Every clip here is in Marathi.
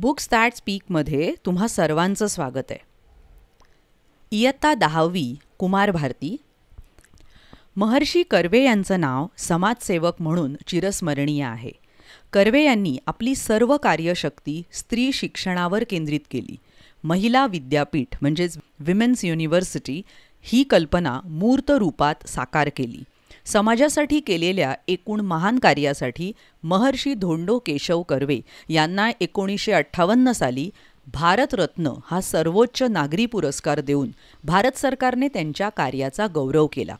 बुक्स दॅट स्पीकमध्ये तुम्हा सर्वांचं स्वागत आहे. इयत्ता 10वी कुमार भारती. महर्षी कर्वे यांचं नाव समाजसेवक म्हणून चिरस्मरणीय आहे. कर्वे यांनी आपली सर्व कार्यशक्ती स्त्री शिक्षणावर केंद्रित केली. महिला विद्यापीठ म्हणजेच विमेन्स युनिव्हर्सिटी ही कल्पना मूर्त रूपात साकार केली. समाजासाठी केलेल्या एकूण महान कार्यासाठी महर्षी धोंडो केशव कर्वे यांना 1958 साली भारतरत्न हा सर्वोच्च नागरी पुरस्कार देऊन भारत सरकारने त्यांच्या कार्याचा गौरव केला.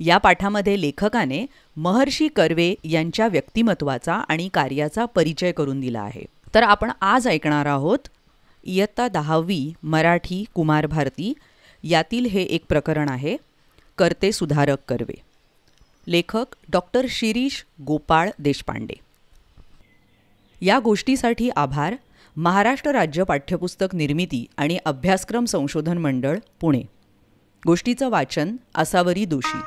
या पाठामध्ये लेखकाने महर्षी कर्वे यांच्या व्यक्तिमत्वाचा आणि कार्याचा परिचय करून दिला आहे. तर आपण आज ऐकणार आहोत इयत्ता 10वी मराठी कुमार भारती यातील हे एक प्रकरण आहे, कर्ते सुधारक कर्वे. लेखक डॉक्टर शिरीष गोपाळ देशपांडे. या गोष्टीसाठी आभार महाराष्ट्र राज्य पाठ्यपुस्तक निर्मिती आणि अभ्यासक्रम संशोधन मंडळ, पुणे. गोष्टीचं वाचन आसावरी दोशी.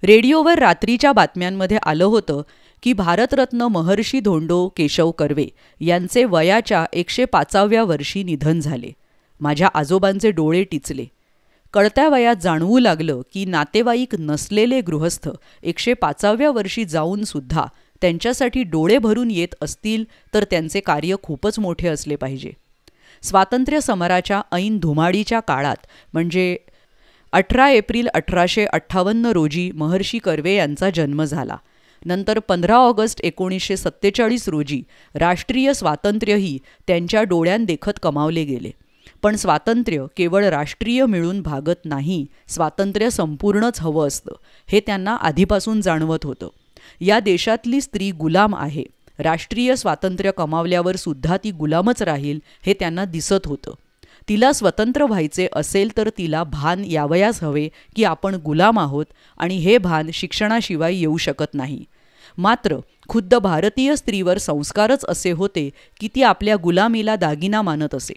रेडिओवर रात्रीच्या बातम्यांमध्ये आलं होतं की भारतरत्न महर्षी धोंडो केशव कर्वे यांचे वयाच्या 105व्या वर्षी निधन झाले. माझ्या आजोबांचे डोळे टिचले. कळत्या वयात जाणवू लागलं की नातेवाईक नसलेले गृहस्थ 105व्या वर्षी जाऊन सुद्धा त्यांच्यासाठी डोळे भरून येत असतील तर त्यांचे कार्य खूपच मोठे असले पाहिजे. स्वातंत्र्य समराच्या ऐन धुमाडीच्या काळात म्हणजे 18 एप्रिल 1858 रोजी महर्षी कर्वे यांचा जन्म झाला. नंतर 15 ऑगस्ट 1947 रोजी राष्ट्रीय स्वातंत्र्यही त्यांच्या डोळ्यांदेखत कमावले गेले. पण स्वातंत्र्य केवळ राष्ट्रीय मिळून भागत नाही, स्वातंत्र्य संपूर्णच हवं असतं हे त्यांना आधीपासून जाणवत होतं. या देशातली स्त्री गुलाम आहे, राष्ट्रीय स्वातंत्र्य कमावल्यावर सुद्धा ती गुलामच राहील हे त्यांना दिसत होतं. तिला स्वतंत्र व्हायचे असेल तर तिला भान यावयास हवे की आपण गुलाम आहोत आणि हे भान शिक्षणाशिवाय येऊ शकत नाही. मात्र खुद्द भारतीय स्त्रीवर संस्कारच असे होते की ती आपल्या गुलामीला दागिना मानत असे.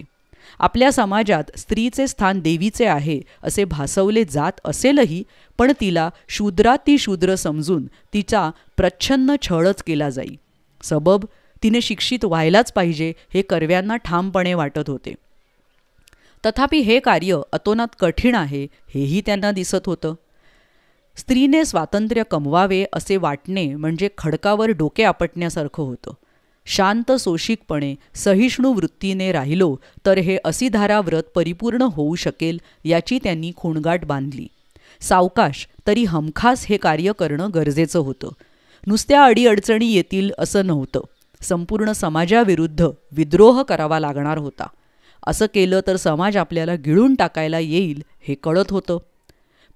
आपल्या समाजात स्त्रीचे स्थान देवीचे आहे असे भासवले जात असेलही, पण तिला शूद्रात ती शूद्र समजून तिचा प्रच्छन्न छळच केला जाई. सबब तिने शिक्षित व्हायलाच पाहिजे हे कर्व्यांना ठामपणे वाटत होते. तथापि हे कार्य अतोनात कठीण आहे हेही त्यांना दिसत होतं. स्त्रीने स्वातंत्र्य कमवावे असे वाटणे म्हणजे खडकावर डोके आपटण्यासारखं होतं. शांत सोशिकपणे सहिष्णू वृत्तीने राहिलो तर हे असिधारा व्रत परिपूर्ण होऊ शकेल याची त्यांनी खूणगाठ बांधली. सावकाश तरी हमखास हे कार्य करणं गरजेचं होतं. नुसत्या अडीअडचणी येतील असं नव्हतं. संपूर्ण समाजाविरुद्ध विद्रोह करावा लागणार होता. असं केलं तर समाज आपल्याला गिळून टाकायला येईल हे कळत होतं.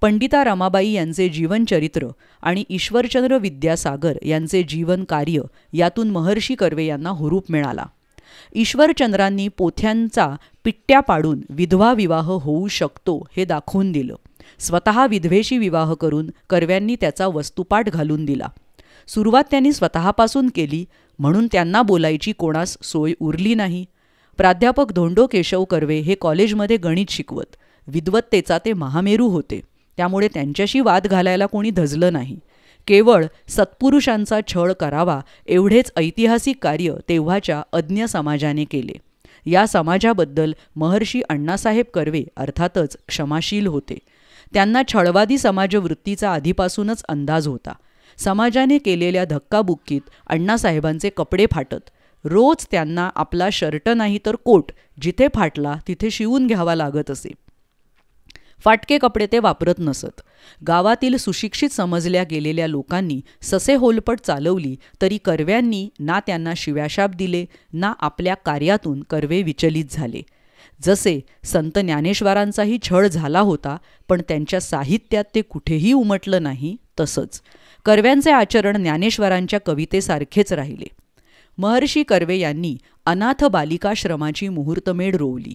पंडिता रमाबाई यांचे जीवनचरित्र आणि ईश्वरचंद्र विद्यासागर यांचे जीवन कार्य यातून महर्षी कर्वे यांना हुरूप मिळाला. ईश्वरचंद्रांनी पोथ्यांचा पिट्ट्या पाडून विधवा विवाह होऊ शकतो हे दाखवून दिलं. स्वतः विधवेशी विवाह करून कर्व्यांनी त्याचा वस्तुपाठ घालून दिला. सुरुवात त्यांनी स्वतःपासून केली म्हणून त्यांना बोलायची कोणास सोय उरली नाही. प्राध्यापक धोंडो केशव कर्वे हे कॉलेजमध्ये गणित शिकवत. विद्वत्तेचा ते महामेरू होते, त्यामुळे त्यांच्याशी वाद घालायला कोणी धजलं नाही. केवळ सत्पुरुषांचा छळ करावा एवढेच ऐतिहासिक कार्य तेव्हाच्या अज्ञ समाजाने केले. या समाजाबद्दल महर्षी अण्णासाहेब कर्वे अर्थातच क्षमाशील होते. त्यांना छळवादी समाजवृत्तीचा आधीपासूनच अंदाज होता. समाजाने केलेल्या धक्काबुक्कीत अण्णासाहेबांचे कपडे फाटत. रोज त्यांना आपला शर्ट नाही तर कोट जिथे फाटला तिथे शिवून घ्यावा लागत असे. फाटके कपडे ते वापरत नसत. गावातील सुशिक्षित समजल्या गेलेल्या लोकांनी ससे होलपट चालवली तरी कर्व्यांनी ना त्यांना शिव्याशाप दिले ना आपल्या कार्यातून कर्वे विचलित झाले. जसे संत ज्ञानेश्वरांचाही छळ झाला होता पण त्यांच्या साहित्यात ते कुठेही उमटलं नाही, तसंच कर्व्यांचे आचरण ज्ञानेश्वरांच्या कवितेसारखेच राहिले. महर्षी कर्वे यांनी अनाथ बालिकाश्रमाची मुहूर्तमेढ रोवली.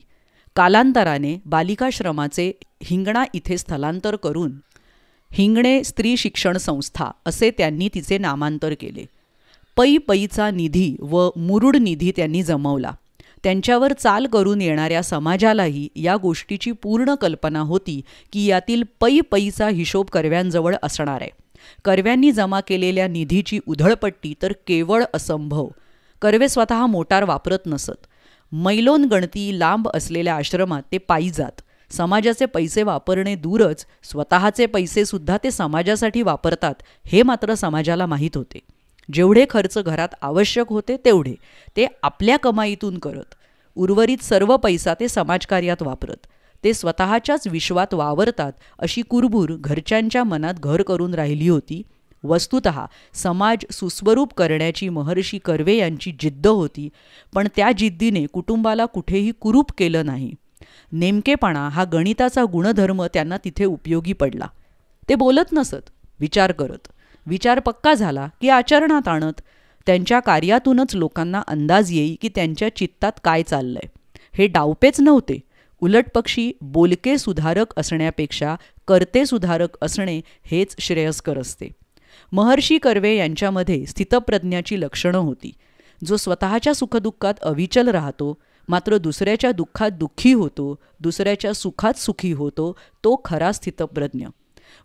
कालांतराने बालिकाश्रमाचे हिंगणा इथे स्थलांतर करून हिंगणे स्त्री शिक्षण संस्था असे त्यांनी तिचे नामांतर केले. पै पैचा निधी व मुरुड निधी त्यांनी जमवला. त्यांच्यावर चाल करून येणाऱ्या समाजालाही या गोष्टीची पूर्ण कल्पना होती की यातील पै पैचा हिशोब कर्व्यांजवळ असणार आहे. कर्व्यांनी जमा केलेल्या निधीची उधळपट्टी तर केवळ असंभव. कर्वे स्वतः मोटार वापरत नसत. मैलोन गणती लांब असलेल्या आश्रमात ते पायी जात. समाजाचे पैसे वापरणे दूरच, स्वतःचे पैसेसुद्धा ते समाजासाठी वापरतात हे मात्र समाजाला माहीत होते. जेवढे खर्च घरात आवश्यक होते तेवढे ते आपल्या कमाईतून करत. उर्वरित सर्व पैसा ते समाजकार्यात वापरत. ते स्वतःच्याच विश्वात वावरतात अशी कुरबूर घरच्यांच्या मनात घर करून राहिली होती. वस्तुतः समाज सुस्वरूप करण्याची महर्षी कर्वे यांची जिद्द होती, पण त्या जिद्दीने कुटुंबाला कुठेही कुरूप केलं नाही. नेमकेपणा हा गणिताचा गुणधर्म त्यांना तिथे उपयोगी पडला. ते बोलत नसत, विचार करत. विचार पक्का झाला की आचरणात आणत. त्यांच्या कार्यातूनच लोकांना अंदाज येई की त्यांच्या चित्तात काय चाललंय. हे डावपेच नव्हते. उलटपक्षी बोलके सुधारक असण्यापेक्षा कर्ते सुधारक असणे हेच श्रेयस्कर असते. महर्षी कर्वे यांच्यामध्ये स्थितप्रज्ञाची लक्षणं होती. जो स्वतःच्या सुखदुःखात अविचल राहतो, मात्र दुसऱ्याच्या दुःखात दुःखी होतो, दुसऱ्याच्या सुखात सुखी होतो, तो खरा स्थितप्रज्ञ.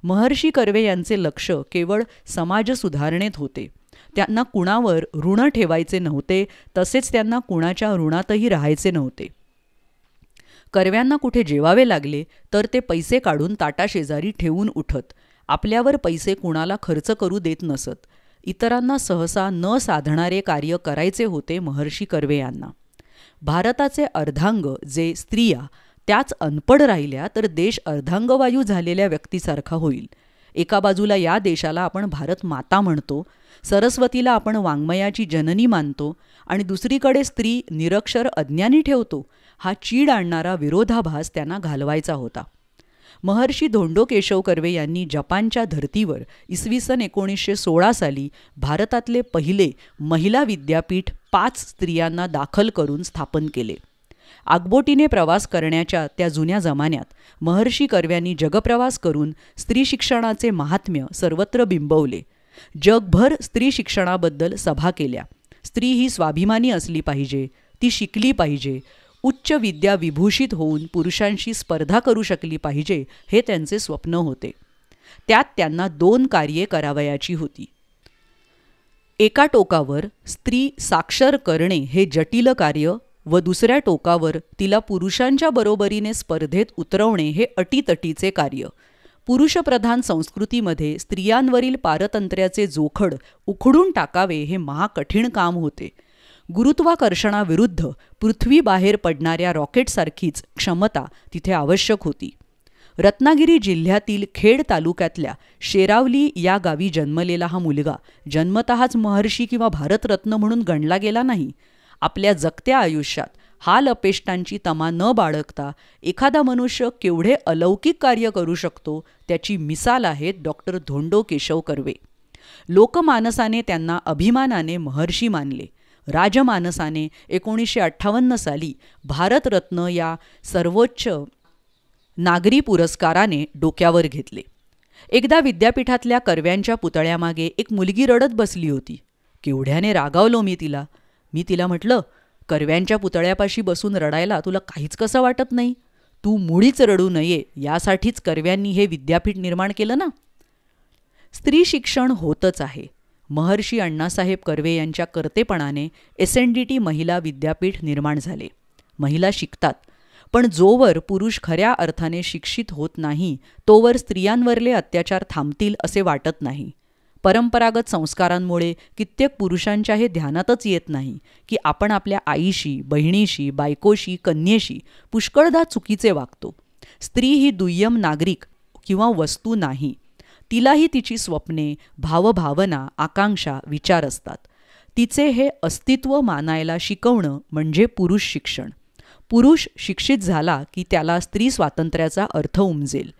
महर्षी कर्वे यांचे लक्ष केवळ समाज सुधारणेत होते. त्यांना कुणावर ऋण ठेवायचे नव्हते, तसेच त्यांना कुणाच्या ऋणातही राहायचे नव्हते. कर्व्यांना कुठे जेवावे लागले तर ते पैसे काढून ताटाशेजारी ठेवून उठत. आपल्यावर पैसे कुणाला खर्च करू देत नसत. इतरांना सहसा न साधणारे कार्य करायचे होते महर्षी कर्वे यांना. भारताचे अर्धांग जे स्त्रिया त्याच अनपढ राहिल्या तर देश अर्धांगवायू झालेल्या व्यक्तीसारखा होईल. एका बाजूला या देशाला आपण भारत माता म्हणतो, सरस्वतीला आपण वाङ्मयाची जननी मानतो, आणि दुसरीकडे स्त्री निरक्षर अज्ञानी ठेवतो. हा चीड आणणारा विरोधाभास त्यांना घालवायचा होता. महर्षी धोंडो केशव कर्वे यांनी जपानच्या धर्तीवर इसवी सन 1916 साली भारतातले पहिले महिला विद्यापीठ 5 स्त्रियांना दाखल करून स्थापन केले. आगबोटीने प्रवास करण्याच्या त्या जुन्या जमान्यात महर्षी कर्व्यांनी जगप्रवास करून स्त्री शिक्षणाचे महात्म्य सर्वत्र बिंबवले. जगभर स्त्री शिक्षणाबद्दल सभा केल्या. स्त्री ही स्वाभिमानी असली पाहिजे, ती शिकली पाहिजे, उच्च विद्या विभूषित होऊन पुरुषांशी स्पर्धा करू शकली पाहिजे, हे त्यांचे स्वप्न होते. त्यात त्यांना 2 कार्ये करावयाची होती. एका टोकावर स्त्री साक्षर करणे हे जटिल कार्य व दुसऱ्या टोकावर तिला पुरुषांच्या बरोबरीने स्पर्धेत उतरवणे हे अटीतटीचे कार्य. पुरुषप्रधान संस्कृतीमध्ये स्त्रियांवरील पारतंत्र्याचे जोखड उखडून टाकावे हे महाकठीण काम होते. गुरुत्वाकर्षणाविरुद्ध पृथ्वीबाहेर पडणाऱ्या रॉकेटसारखीच क्षमता तिथे आवश्यक होती. रत्नागिरी जिल्ह्यातील खेड तालुक्यातल्या शेरावली या गावी जन्मलेला हा मुलगा जन्मतःच महर्षी किंवा भारतरत्न म्हणून गणला गेला नाही. आपल्या जगत्या आयुष्यात हाल अपेष्टांची तमा न बाळगता एखादा मनुष्य केवढे अलौकिक कार्य करू शकतो त्याची मिसाल आहेत डॉक्टर धोंडो केशव कर्वे. लोकमानसाने त्यांना अभिमानाने महर्षी मानले. राजमानसाने 1958 साली भारतरत्न या सर्वोच्च नागरी पुरस्काराने डोक्यावर घेतले. एकदा विद्यापीठातल्या कर्व्यांच्या पुतळ्यामागे एक मुलगी रडत बसली होती. केवढ्याने रागावलो मी तिला म्हटलं, कर्व्यांच्या पुतळ्यापाशी बसून रडायला तुला काहीच कसं वाटत नाही? तू मुळीच रडू नये यासाठीच कर्व्यांनी हे विद्यापीठ निर्माण केलं ना. स्त्री शिक्षण होतच आहे. महर्षी अण्णासाहेब कर्वे यांच्या कर्तेपणाने SNDT महिला विद्यापीठ निर्माण झाले. महिला शिकतात, पण जोवर पुरुष खऱ्या अर्थाने शिक्षित होत नाही तोवर स्त्रियांवरले अत्याचार थांबतील असे वाटत नाही. परंपरागत संस्कारांमुळे कित्येक पुरुषांच्या हे ध्यानातच येत नाही की आपण आपल्या आईशी, बहिणीशी, बायकोशी, कन्येशी पुष्कळदा चुकीचे वागतो. स्त्री ही दुय्यम नागरिक किंवा वस्तू नाही. तिलाही तिची स्वप्ने, भावभावना, आकांक्षा, विचार असतात. तिचे हे अस्तित्व मानायला शिकवणं म्हणजे पुरुष शिक्षण. पुरुष शिक्षित झाला की त्याला स्त्री स्वातंत्र्याचा अर्थ उमजेल.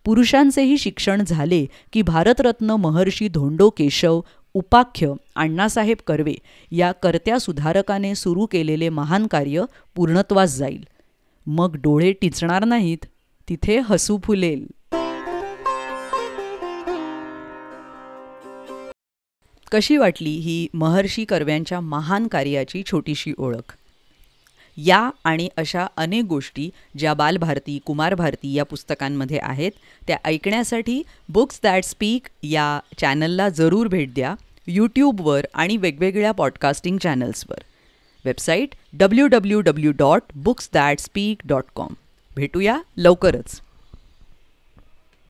पुरुषांचेही शिक्षण झाले की भारतरत्न महर्षी धोंडो केशव उपाख्य अण्णासाहेब कर्वे या कर्त्या सुधारकाने सुरू केलेले महान कार्य पूर्णत्वास जाईल. मग डोळे टिचणार नाहीत, तिथे हसू फुलेल. कशी वाटली ही महर्षी कर्व्यांच्या महान कार्याची छोटीशी ओळख? या आणि अशा अनेक गोष्टी ज्या बालभारती, कुमार भारती या पुस्तकांमध्ये आहेत त्या ऐकण्यासाठी बुक्स दॅट स्पीक या चॅनलला जरूर भेट द्या. यूट्यूबवर आणि वेगवेगळ्या पॉडकास्टिंग चॅनल्सवर. Website www.booksthatspeak.com. भेटूया लवकरच.